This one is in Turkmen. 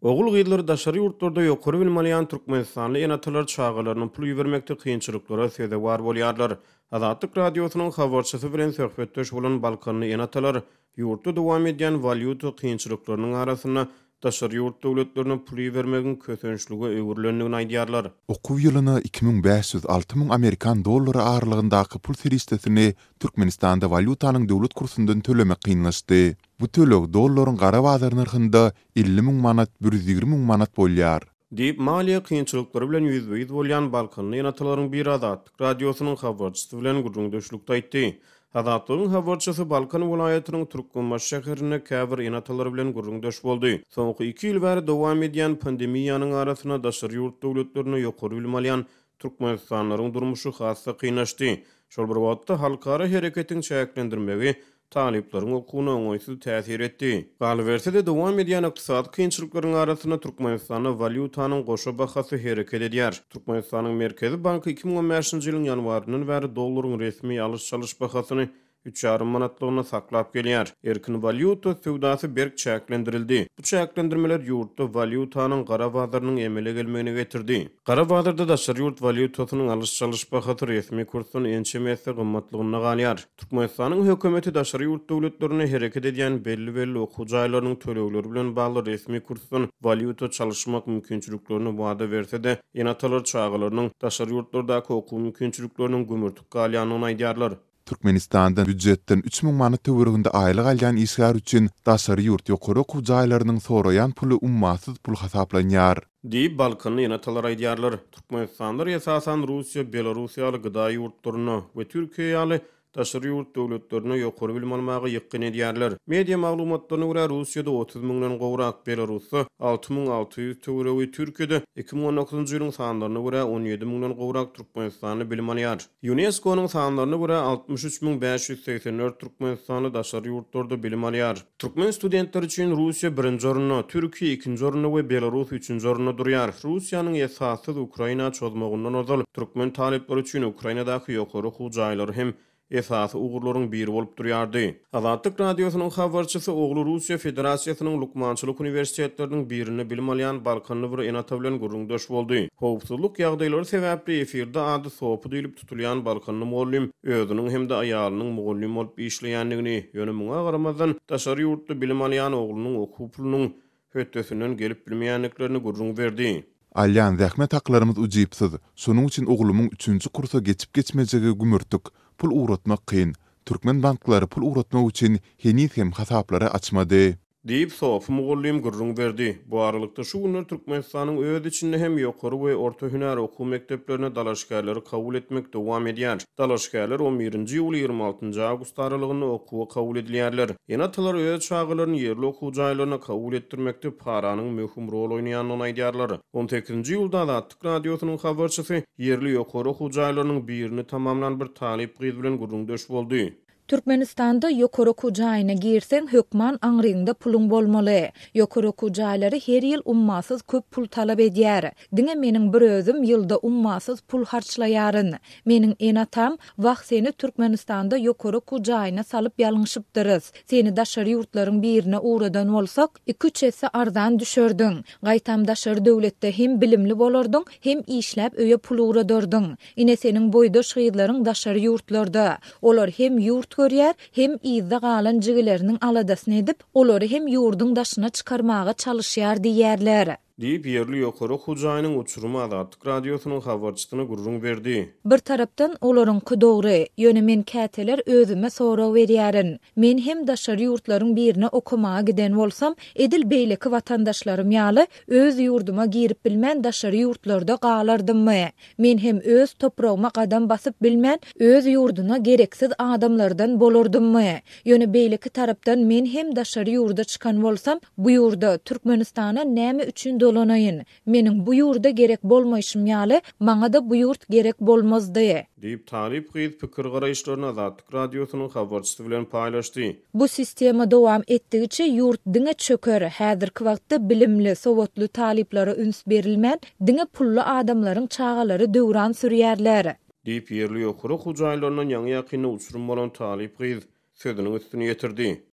Ogul gyzlary daşary ýurtlarda ýokary bilmelýän türkmenistanly enatalar çağalarynyň pul ýermekde kynçylyklara sebäp bar bolýarlar. Azatlyk radiosynyň habarçysy bilen söhbetdeş bolan Balkanly enatalar ýurtda dowam edýän valyuta kynçylyklarynyň arasyna daşary ýurt döwletlerine pul ýermegin kösençligi öwürlendigini aýdýarlar. Okuw ýylyna 2500-6000 Amerikan dollary ağırlygyndaky pul seristesini Türkmenistanda valyutanyň döwlet kursundan tölemek kynlaşdy. Bu tölek dollaryň gara bazar narhynda 50.000 manat, 120.000 manat bolýar. Diýip maliýe kynçylyklary bilen ýüzbeýiz bolýan Balkanly enatalaryň bir Azatlyk radiosynyň habarçysy bilen gurrundaşlykda aýtdy. Azatlygyň habarçysy Balkan welaýatynyň Türkmenbaş şäherine käbir enatalary bilen gurrundaş boldy. Soňky 2 ýyl bäri dowam edýän pandemiýanyň arasyna daşary ýurt döwletlerine ýokary bilmelýän türkmenistanlaryň durmuşy hassa kynlaşdy. Şol bir wagtda halkara hereketiň çäklendirmegi taliplerin okuwuna oňaýsyz täsir etdi. Galberse dowam edýän ykdysady kynçylyklaryň arasyna Türkmenistana valyutanyň goşa bahasy hereket edýär. Türkmenistanyň Merkezi Banky 2015-nji ýylyň ýanwaryndan bäri dollaryň resmi alış-çalış bahasyny 3,5 manatlygyna saklap gelýär. Erkin valyuta sowdasy berk çäklendirildi. Bu çäklendirmeler ýurtda valyutanyň gara bazarynyň emele gelmegine getirdi. Gara bazarda daşary ýurt valyutasynyň alış-çalış bahasy resmi kursdan ençemesi gymmatlygyna galýar. Türkmenistanyň hökümeti daşary ýurt döwletlerine hereket edýän belli okuw jaýlarynyň tölegleri bilen bagly resmi kursdan valyuta çalyşmak mümkinçiliklerini wada berse-de, enatalar çağalarynyň daşary ýurtlardaky okuw mümkinçilikleriniň gümürtük galýanyny aýdýarlar. Türkmenistan'dan büdjetden 3000 manat töweriginde aýlyk alýan işgär üçin daşary ýurt ýokary okuw jaýlarynyň soraýan puly ummasyz pul hasaplanýar. Diýip Balkanly enatalar aýdýarlar. Türkmenistanlar esasan Russiýa, Belarusiýaly gyda ýurtlaryny we Türkiýaly daşary ýurt döwletlerine ýokary bilmemagy ýykyn edýärler. Media maglumatlaryna görä Russiýada 30 000 gowrak, Belarusda 6600 töweregi, Türkiýede 2019-njy ýylyň sanlaryna görä 17 000 gowrak Türkmenistany bilmelýär. UNESCO-nyň sanlaryna görä 63584 Türkmenistany daşary ýurtlarda bilmelýär. Türkmen studentleri üçin Russiýa 1-nji orunda, Türkiýe 2-nji orunda we Belarus 3-nji orunda durýar. Russiýanyň esasy Ukraina çözmegininden ozal türkmen talipleri üçin Ukrainadaky ýokary okuw jaýlary hem esasy ugurlaryň biri bolup durýardy. Azatlyk radiosynyň habarçysy ogly Russiýa Federasiýasynyň Lukmançylyk uniwersitetleriniň birini bilmelýän Balkanly bir enata bilen gurrundaş boldy. Howpsuzlyk ýagdaýlary sebäpli efirde ady sopu diýilip tutulýan Balkanly mugallim özüniň hem de aýalynyň mugallim bolup işleýändigini, ýöne muňa garamazdan daşary ýurtda bilim alýan oglunyň okuw pulunyň hötdesinden gelip bilmeýänliklerini gurrun berdi. Alýan zähmet haklarymyz ujypsyz. Şonuň üçin oglumyň 3-nji kursa geçip geçmejegi gümürtük, pul uğratmak kyn. Türkmen banklary pul uğratmak üçin henis hem hasaplary açmady. Diýip sofu mugallim gurrun berdi. Bu aralykda şu günler Türkmenistanyň öz içinde hem ýokary we orta hünär okuw mekdeplerine dalaşgärleri kabul etmek dowam edýär. Dalaşgärler 11-nji ýyly 26-njy awgust aralygynda okuwa kabul edilýärler. Enatalar öz çağalaryny ýerli okuw jaýlaryna kabul etdirmekde paranyň möhüm rol oýnaýanyny aýdýarlar. 18-nji ýylda Azatlyk radiosynyň habarçysy ýerli ýokary okuw jaýlarynyň birini tamamlan bir talip gyz bilen gurrundaş boldy. Türkmenistanda ýokary okuw jaýyna girseň hökman aňryňda puluň bolmaly. Ýokary okuw jaýlary her ýyl ummasyz köp pul talap edýär. Diňe meniň bir özüm ýylda ummasyz pul harçlaýaryn. Meniň enatam wagt seni Türkmenistanda ýokary okuw jaýyna salyp ýalňyşypdyrys. Seni daşary ýurtlaryň birine uğradan bolsak 2-3 esse arzan düşerdiň. Gaýtam daşary döwletde hem bilimli bolardyň, hem işläp öýe pul uğradardyň. Ine seniň boýdaş gyzlaryň daşary ýurtlarda. Olar hem ýurt görýär, hem izde galan jigileriniň aladasyny edip, olary hem ýurduň daşyna çykarmaga çalışýar diýerler. Diýip ýerli ýokary okuw jaýynyň uçurumy Azatlyk radiosynyň habarçysyna gurrun berdi. Bir tarapdan olaryňky dogry, ýöne men käteler özüme soraw berýärin. Men hem daşary ýurtlaryň birine okumaga giden bolsam, edil beýleki watandaşlarym ýaly öz ýurduma girip bilmän daşary ýurtlarda galardymmy? Men hem öz toprağıma qadam basyp bilmän öz ýurduna gereksiz adamlardan bolardymmy? Ýöne beýleki tarapdan men hem daşary ýurda çykan bolsam, bu ýurda Türkmenistana näme üçin dolanayın. Meniň bu ýurda gerek bolmaýşym ýaly, maňa da bu ýurt gerek bolmazdy. Diýip talip gyz pikir garaýşlaryny Azatlyk radiosynyň habarçysy bilen paýlaşdy. Bu sistema dowam etdigiçe ýurt diňe çöker. Häzirki wagtda bilimli, sowatly taliplere üns berilmän, diňe pully adamlaryň çağalary döwran sürýärler. Diýip ýerli ýokary okuw jaýlarynyň ýaňy ýakyny uçurum bolan talip gyz sözüniň üstüne ýetirdi.